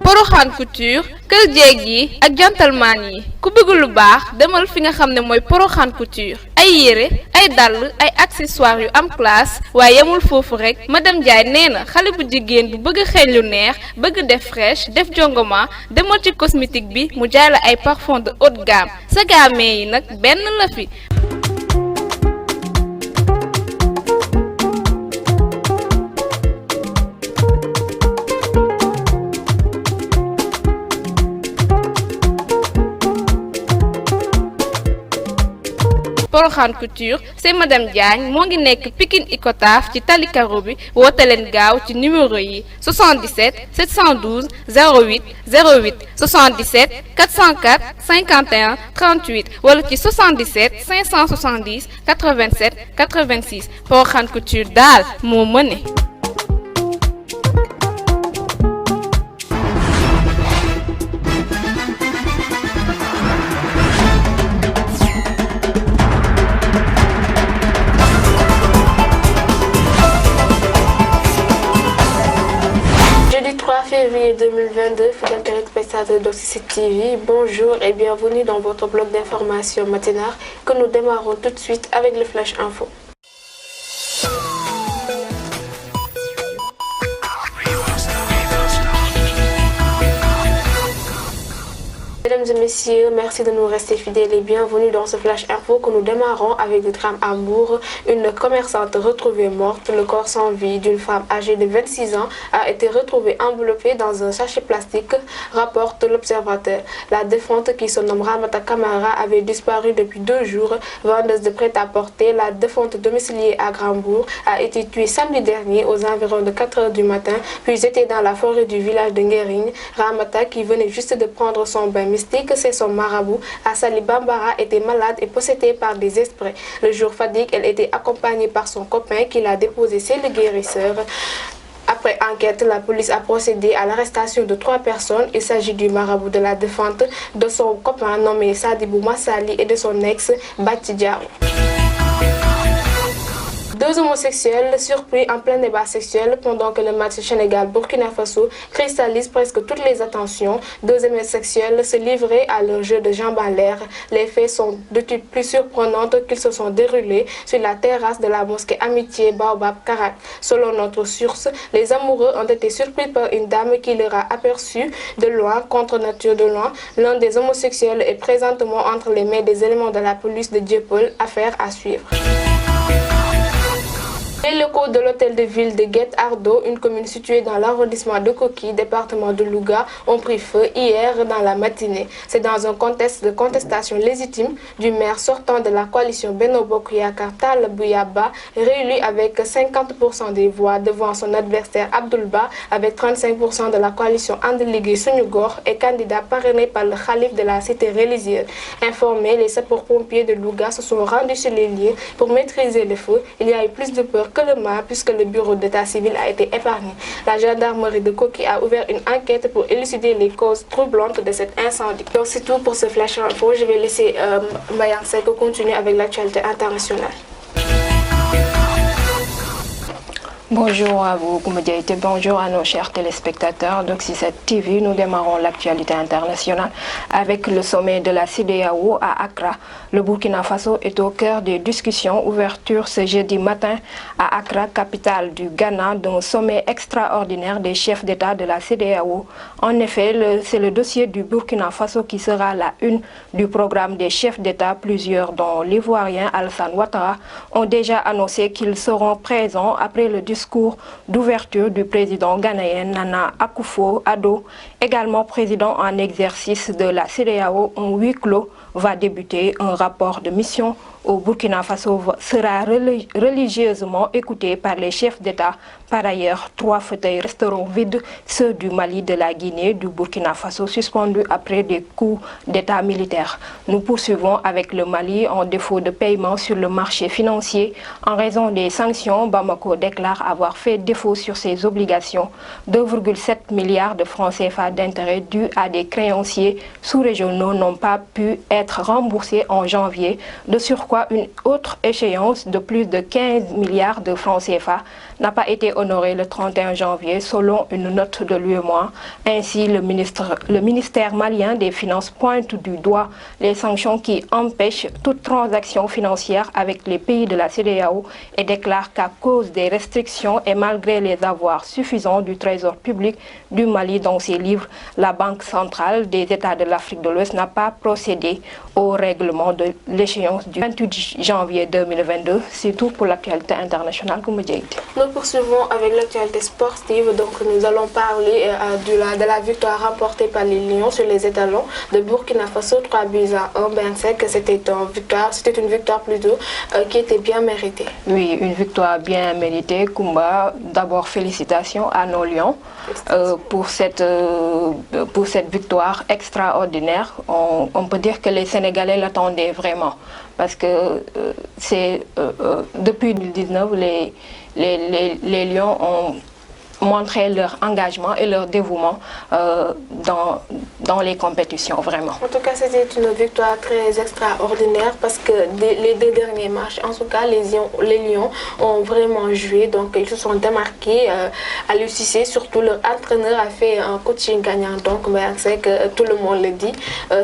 Porokhane Couture kër jeeg yi ak gentleman yi ku bëgg lu baax demal fi nga xam ne mooy Porokhane Couture ay yére ay dàll ay accessoires yu am classe waaye yemul foofu rek madame Ndiaye nee na xale bu jigéen bu bëgg xeeñ lu neex bëgg def fraîche def jongoma demal ci cosmétique bi mu jaay la ay parfum de haute gamme sa gamme yi nag benn la fi. Porokhane Couture c'est madame Diagne moo ngi nekk Pikine Icotaf ci tali karo bi woote leen gaaw ci numéro yi 77 712 08 08 77 404 51 38 wala ci 77 570 87 86 Porokhane Couture daal moo mëne. Jeudi 3 février 2022, fidèles téléspectateurs d'Oxy TV, bonjour et bienvenue dans votre bloc d'information matinale que nous démarrons tout de suite avec le Flash Info. Mesdames et messieurs, merci de nous rester fidèles et bienvenue dans ce Flash Info que nous démarrons avec le drame à Mbour. Une commerçante retrouvée morte, le corps sans vie d'une femme âgée de 26 ans a été retrouvé enveloppé dans un sachet plastique, rapporte l'Observateur. La défunte qui se nomme Ramata Kamara avait disparu depuis 2 jours. Vendeuse de prêt-à-porter, la défunte domiciliée à Grand-Bourg a été tuée samedi dernier aux environs de 4 h du matin, puis était dans la forêt du village de Nguering. Ramata, qui venait juste de prendre son bain mystique, c'est son marabout, Assali Bambara, était malade et possédée par des esprits. Le jour fatigue, elle était accompagnée par son copain qui l'a déposé chez le guérisseur. Après enquête, la police a procédé à l'arrestation de 3 personnes. Il s'agit du marabout de la défunte, de son copain nommé Sadibou Massali et de son ex, Bati Diao. 2 homosexuels surpris en plein débat sexuel pendant que le match Sénégal-Burkina Faso cristallise presque toutes les attentions. 2 homosexuels se livraient à leur jeu de jambes en l'air. Les faits sont de type plus surprenants qu'ils se sont déroulés sur la terrasse de la mosquée Amitié Baobab Karak. Selon notre source, les amoureux ont été surpris par une dame qui leur a aperçu de loin, contre nature de loin. L'un des homosexuels est présentement entre les mains des éléments de la police de Dieuppeul. Affaire à suivre. Les locaux de l'hôtel de ville de Guet-Ardo, une commune située dans l'arrondissement de Koki, département de Louga, ont pris feu hier dans la matinée. C'est dans un contexte de contestation légitime du maire sortant de la coalition Benno Bokk Yakaar Talla Bouyaba, réélu avec 50% des voix devant son adversaire Abdoul Ba avec 35% de la coalition And Liggéey Suñu Gox et candidat parrainé par le khalife de la cité religieuse. Informés, les sapeurs-pompiers de Louga se sont rendus sur les lieux pour maîtriser le feu. Il y a eu plus de peur que le mal puisque le bureau d'état civil a été épargné. La gendarmerie de Koki a ouvert une enquête pour élucider les causes troublantes de cet incendie. Donc c'est tout pour ce Flash Info. Je vais laisser Mbayang Seck continuer avec l'actualité internationale. Bonjour à vous, Koumediaïté. Bonjour à nos chers téléspectateurs d'Oxy TV. Nous démarrons l'actualité internationale avec le sommet de la CEDEAO à Accra. Le Burkina Faso est au cœur des discussions. Ouverture ce jeudi matin à Accra, capitale du Ghana, d'un sommet extraordinaire des chefs d'État de la CEDEAO. En effet, c'est le dossier du Burkina Faso qui sera la une du programme des chefs d'État. Plusieurs, dont l'Ivoirien Alassane Ouattara, ont déjà annoncé qu'ils seront présents après le discours d'ouverture du président ghanéen Nana Akufo-Addo, également président en exercice de la CEDEAO. Un huis clos va débuter. Un rapport de mission au Burkina Faso sera religieusement écouté par les chefs d'État. Par ailleurs, 3 fauteuils resteront vides, ceux du Mali, de la Guinée, du Burkina Faso, suspendus après des coups d'État militaires. Nous poursuivons avec le Mali. En défaut de paiement sur le marché financier en raison des sanctions, Bamako déclare avoir fait défaut sur ses obligations. 2,7 milliards de francs CFA d'intérêts dus à des créanciers sous-régionaux n'ont pas pu être remboursés en janvier. De surcroît, pourquoi une autre échéance de plus de 15 milliards de francs CFA n'a pas été honorée le 31 janvier selon une note de l'UEMOA. Ainsi, le ministère malien des Finances pointe du doigt les sanctions qui empêchent toute transaction financière avec les pays de la CEDEAO et déclare qu'à cause des restrictions et malgré les avoirs suffisants du Trésor public du Mali dans ses livres, la Banque centrale des États de l'Afrique de l'Ouest n'a pas procédé au règlement de l'échéance du 28 janvier 2022. C'est tout pour l'actualité internationale. Nous poursuivons avec l'actualité sportive. Donc, nous allons parler de la victoire remportée par les Lions sur les étalons de Burkina Faso, 3-1. Ben sec, c'était une victoire plutôt qui était bien méritée. Oui, une victoire bien méritée. Kumba, d'abord félicitations à nos Lions pour cette victoire extraordinaire. On peut dire que les Sénégalais l'attendaient vraiment parce que c'est depuis 2019 les Lions ont montré leur engagement et leur dévouement dans les compétitions, vraiment. En tout cas, c'était une victoire très extraordinaire parce que les 2 derniers matchs, en tout cas, les Lions ont vraiment joué. Donc, ils se sont démarqués à l'UCC. Surtout, leur entraîneur a fait un coaching gagnant. Donc, c'est que tout le monde le dit.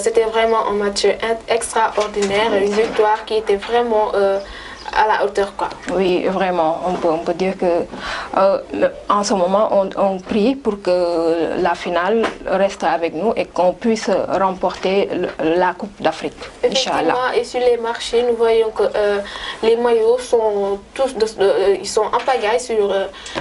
C'était vraiment un match extraordinaire, une victoire qui était vraiment à la hauteur, quoi. Oui, vraiment. On peut dire que en ce moment, on prie pour que la finale reste avec nous et qu'on puisse remporter la Coupe d'Afrique. Effectivement, et sur les marchés, nous voyons que les maillots sont tous ils sont en pagaille sur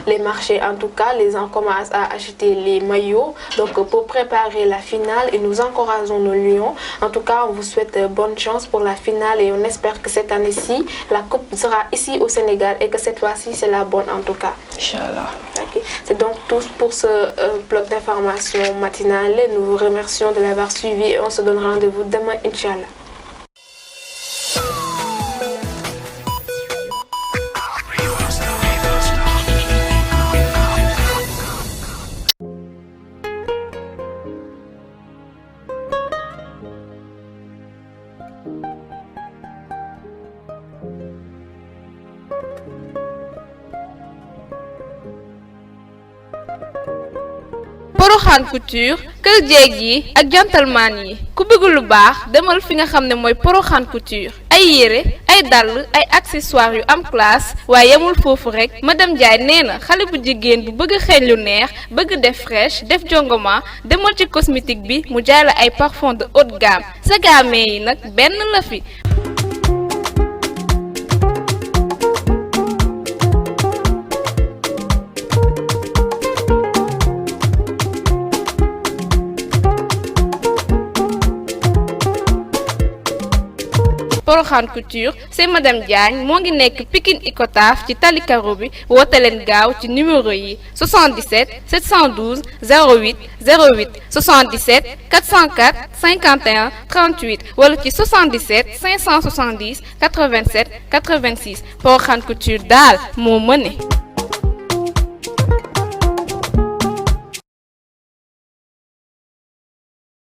les marchés. En tout cas, les gens commencent à acheter les maillots donc pour préparer la finale et nous encourageons nos Lions. En tout cas, on vous souhaite bonne chance pour la finale et on espère que cette année-ci, la Coupe sera ici au Sénégal et que cette fois-ci, c'est la bonne en tout cas. Inch'Allah. Okay. C'est donc tout pour ce bloc d'information matinale. Nous vous remercions de l'avoir suivi et on se donne rendez-vous demain, Inch'Allah. Porokhane Couture kër jeeg yi ak gentleman yi ku bëgg lu baax demal fi nga xam ne mooy Porokhane Couture ay yére ay dàll ay accessoires yu am classe waaye yemul foofu rek madame Ndiaye nee na xale bu jigéen bu bëgg xeeñ lu neex bëgg def fraîche def jongoma demal ci cosmétique bi mu jaay la ay parfum de haute gamme sa gamme yi nag benn la fi. Porokhane Couture c'est madame Diagne moo ngi nekk Pikine Icotaf ci tali karo bi woote leen gaaw ci numéro yi 77 712 08 08 77 404 51 38 wala ci 77 570 87 86 Porokhane Couture daal moo mëne.